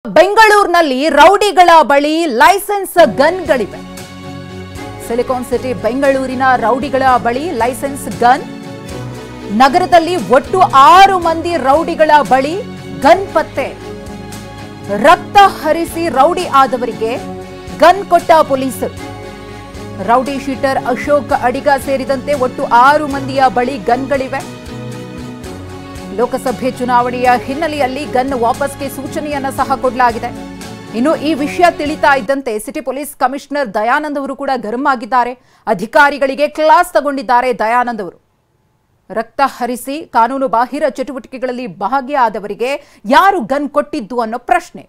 ಬೆಂಗಳೂರಿನಲ್ಲಿ ರೌಡಿಗಳ ಬಳಿ licence ಗನ್ಗಳಿವೆ. Silicon city ಬೆಂಗಳೂರಿನ ರೌಡಿಗಳ ಬಳಿ ಲೈಸೆನ್ಸ್ ಗನ್. ನಗರದಲ್ಲಿ ಒಟ್ಟು 6 ಮಂದಿ ರೌಡಿಗಳ ಬಳಿ ಗನ್ ಪತ್ತೆ. ರಕ್ತ ಹರಿಸಿ ರೌಡಿ ಆದವರಿಗೆ ಗನ್ ಕೊಟ್ಟ ಪೊಲೀಸರು. ರೌಡಿ ಶೀಟರ್ ಅಶೋಕ್ ಅಡಿಗ ಸೇರಿದಂತೆ ಒಟ್ಟು 6 ಮಂದಿಯ ಬಳಿ ಗನ್ಗಳಿವೆ. ಲೋಕಸಭೆ ಚುನಾವಣೆಯ ಹಿನ್ನೆಲೆಯಲ್ಲಿ ಗನ್ ವಾಪಸ್ಗೆ ಸೂಚನೆಯನ್ನ ಸಹ ಕೊಡಲಾಗಿದೆ. ಇನ್ನು ಈ ವಿಷಯ ತಿಳಿತಾ ಇದ್ದಂತೆ ಸಿಟಿ ಪೊಲೀಸ್ ಕಮಿಷನರ್ ದಯಾನಂದ್ ಅವರು ಕೂಡ ಗರಂ ಆಗಿದ್ದಾರೆ. ಅಧಿಕಾರಿಗಳಿಗೆ ಕ್ಲಾಸ್ ತಗೊಂಡಿದ್ದಾರೆ ದಯಾನಂದ್ ಅವರು. ರಕ್ತ ಹರಿಸಿ ಕಾನೂನು ಬಾಹಿರ ಚಟುವಟಿಕೆಗಳಲ್ಲಿ ಭಾಗಿಯಾದವರಿಗೆ ಯಾರು ಗನ್ ಕೊಟ್ಟಿದ್ದು ಅನ್ನೋ ಪ್ರಶ್ನೆ.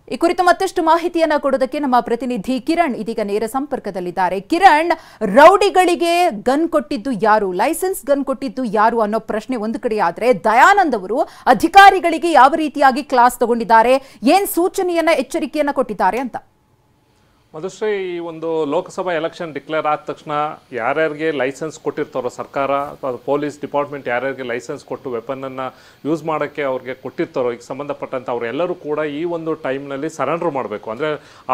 ಈ ಕುರಿತು ಮತ್ತಷ್ಟು ಮಾಹಿತಿಯನ್ನ ಕೊಡೋದಕ್ಕೆ ನಮ್ಮ ಪ್ರತಿನಿಧಿ ಕಿರಣ್ ಇದೀಗ ನೇರ ಸಂಪರ್ಕದಲ್ಲಿದ್ದಾರೆ. ಕಿರಣ್, ರೌಡಿಗಳಿಗೆ ಗನ್ ಕೊಟ್ಟಿದ್ದು ಯಾರು, ಲೈಸೆನ್ಸ್ ಗನ್ ಕೊಟ್ಟಿದ್ದು ಯಾರು ಅನ್ನೋ ಪ್ರಶ್ನೆ ಒಂದು ಕಡೆ ಆದ್ರೆ, ದಯಾನಂದ್ ಅವರು ಅಧಿಕಾರಿಗಳಿಗೆ ಯಾವ ರೀತಿಯಾಗಿ ಕ್ಲಾಸ್ ತಗೊಂಡಿದ್ದಾರೆ, ಏನ್ ಸೂಚನೆಯನ್ನ ಎಚ್ಚರಿಕೆಯನ್ನ ಕೊಟ್ಟಿದ್ದಾರೆ ಅಂತ? ಮಧುಶ್ರೀ, ಈ ಒಂದು ಲೋಕಸಭಾ ಎಲೆಕ್ಷನ್ ಡಿಕ್ಲೇರ್ ಆದ ತಕ್ಷಣ ಯಾರ್ಯಾರಿಗೆ ಲೈಸೆನ್ಸ್ ಕೊಟ್ಟಿರ್ತಾರೋ ಸರ್ಕಾರ ಅಥವಾ ಪೊಲೀಸ್ ಡಿಪಾರ್ಟ್ಮೆಂಟ್ ಯಾರ್ಯಾರಿಗೆ ಲೈಸೆನ್ಸ್ ಕೊಟ್ಟು ವೆಪನನ್ನು ಯೂಸ್ ಮಾಡೋಕ್ಕೆ ಅವ್ರಿಗೆ ಕೊಟ್ಟಿರ್ತಾರೋ ಈಗ ಸಂಬಂಧಪಟ್ಟಂಥ ಅವರೆಲ್ಲರೂ ಕೂಡ ಈ ಒಂದು ಟೈಮ್ನಲ್ಲಿ ಸರೆಂಡರ್ ಮಾಡಬೇಕು. ಅಂದರೆ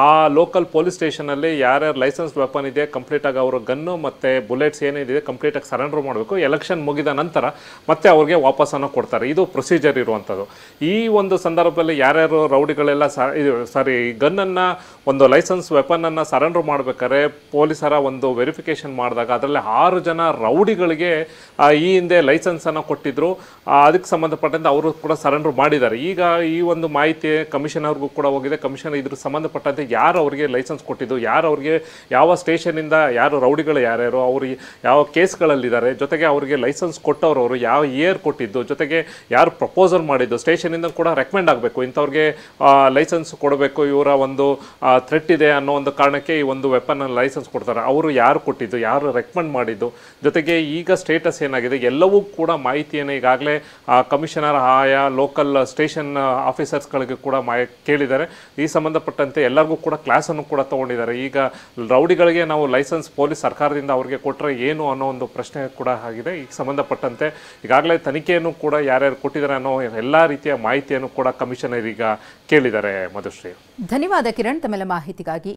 ಆ ಲೋಕಲ್ ಪೊಲೀಸ್ ಸ್ಟೇಷನಲ್ಲಿ ಯಾರ್ಯಾರು ಲೈಸೆನ್ಸ್ ವೆಪನ್ ಇದೆ ಕಂಪ್ಲೀಟಾಗಿ ಅವರ ಗನ್ನು ಮತ್ತು ಬುಲೆಟ್ಸ್ ಏನಿದೆ ಕಂಪ್ಲೀಟಾಗಿ ಸರೆಂಡರ್ ಮಾಡಬೇಕು. ಎಲೆಕ್ಷನ್ ಮುಗಿದ ನಂತರ ಮತ್ತೆ ಅವ್ರಿಗೆ ವಾಪಸ್ಸನ್ನು ಕೊಡ್ತಾರೆ. ಇದು ಪ್ರೊಸೀಜರ್ ಇರುವಂಥದ್ದು. ಈ ಒಂದು ಸಂದರ್ಭದಲ್ಲಿ ಯಾರ್ಯಾರು ರೌಡಿಗಳೆಲ್ಲ ಗನ್ನನ್ನು ಒಂದು ಲೈಸೆನ್ಸ್ ವೆಪನನ್ನು ಸರೆಂಡರ್ ಮಾಡಬೇಕಾದ್ರೆ ಪೊಲೀಸರ ಒಂದು ವೆರಿಫಿಕೇಷನ್ ಮಾಡಿದಾಗ ಅದರಲ್ಲಿ 6 ಜನ ರೌಡಿಗಳಿಗೆ ಈ ಹಿಂದೆ ಲೈಸೆನ್ಸನ್ನು ಕೊಟ್ಟಿದ್ದರು. ಅದಕ್ಕೆ ಸಂಬಂಧಪಟ್ಟಂತೆ ಅವರು ಕೂಡ ಸರೆಂಡರ್ ಮಾಡಿದ್ದಾರೆ. ಈಗ ಈ ಒಂದು ಮಾಹಿತಿ ಕಮಿಷನರ್ಗೂ ಕೂಡ ಹೋಗಿದೆ. ಕಮಿಷನರ್ ಇದ್ರ ಸಂಬಂಧಪಟ್ಟಂತೆ ಯಾರು ಅವರಿಗೆ ಲೈಸೆನ್ಸ್ ಕೊಟ್ಟಿದ್ದು, ಯಾರು ಅವರಿಗೆ ಯಾವ ಸ್ಟೇಷನಿಂದ ಯಾರು ರೌಡಿಗಳು ಯಾರ್ಯಾರು ಅವರು ಯಾವ ಕೇಸ್ಗಳಲ್ಲಿದ್ದಾರೆ, ಜೊತೆಗೆ ಅವರಿಗೆ ಲೈಸೆನ್ಸ್ ಕೊಟ್ಟವರು ಯಾವ ಇಯರ್ ಕೊಟ್ಟಿದ್ದು, ಜೊತೆಗೆ ಯಾರು ಪ್ರಪೋಸಲ್ ಮಾಡಿದ್ದು, ಸ್ಟೇಷನಿಂದ ಕೂಡ ರೆಕಮೆಂಡ್ ಆಗಬೇಕು ಇಂಥವ್ರಿಗೆ ಲೈಸೆನ್ಸ್ ಕೊಡಬೇಕು, ಇವರ ಒಂದು ಥ್ರೆಟ್ ಇದೆ ಅನ್ನೋ ಒಂದು ಕಾರಣಕ್ಕೆ ಈ ಒಂದು ವೆಪನ್ ಲೈಸೆನ್ಸ್ ಕೊಡ್ತಾರೆ. ಅವರು ಯಾರು ಕೊಟ್ಟಿದ್ದು, ಯಾರು ರೆಕಮೆಂಡ್ ಮಾಡಿದ್ದು, ಜೊತೆಗೆ ಈಗ ಸ್ಟೇಟಸ್ ಏನಾಗಿದೆ ಎಲ್ಲವೂ ಕೂಡ ಮಾಹಿತಿಯನ್ನು ಈಗಾಗಲೇ ಕಮಿಷನರ್ ಆಯಾ ಲೋಕಲ್ ಸ್ಟೇಷನ್ ಆಫೀಸರ್ಸ್ಗಳಿಗೆ ಕೂಡ ಕೇಳಿದ್ದಾರೆ. ಈ ಸಂಬಂಧಪಟ್ಟಂತೆ ಎಲ್ಲರಿಗೂ ಕೂಡ ಕ್ಲಾಸನ್ನು ಕೂಡ ತೊಗೊಂಡಿದ್ದಾರೆ. ಈಗ ರೌಡಿಗಳಿಗೆ ನಾವು ಲೈಸೆನ್ಸ್ ಪೊಲೀಸ್ ಸರ್ಕಾರದಿಂದ ಅವ್ರಿಗೆ ಕೊಟ್ಟರೆ ಏನು ಅನ್ನೋ ಒಂದು ಪ್ರಶ್ನೆ ಕೂಡ ಆಗಿದೆ. ಈಗ ಸಂಬಂಧಪಟ್ಟಂತೆ ಈಗಾಗಲೇ ತನಿಖೆಯನ್ನು ಕೂಡ ಯಾರ್ಯಾರು ಕೊಟ್ಟಿದ್ದಾರೆ ಅನ್ನೋ ಎಲ್ಲ ರೀತಿಯ ಮಾಹಿತಿಯನ್ನು ಕೂಡ ಕಮಿಷನರ್ ಈಗ ಕೇಳಿದ್ದಾರೆ. ಮಧುಶ್ರೀ, ಧನ್ಯವಾದ ಕಿರಣ್ ತಮ್ಮೆಲ್ಲ ಮಾಹಿತಿಗಾಗಿ.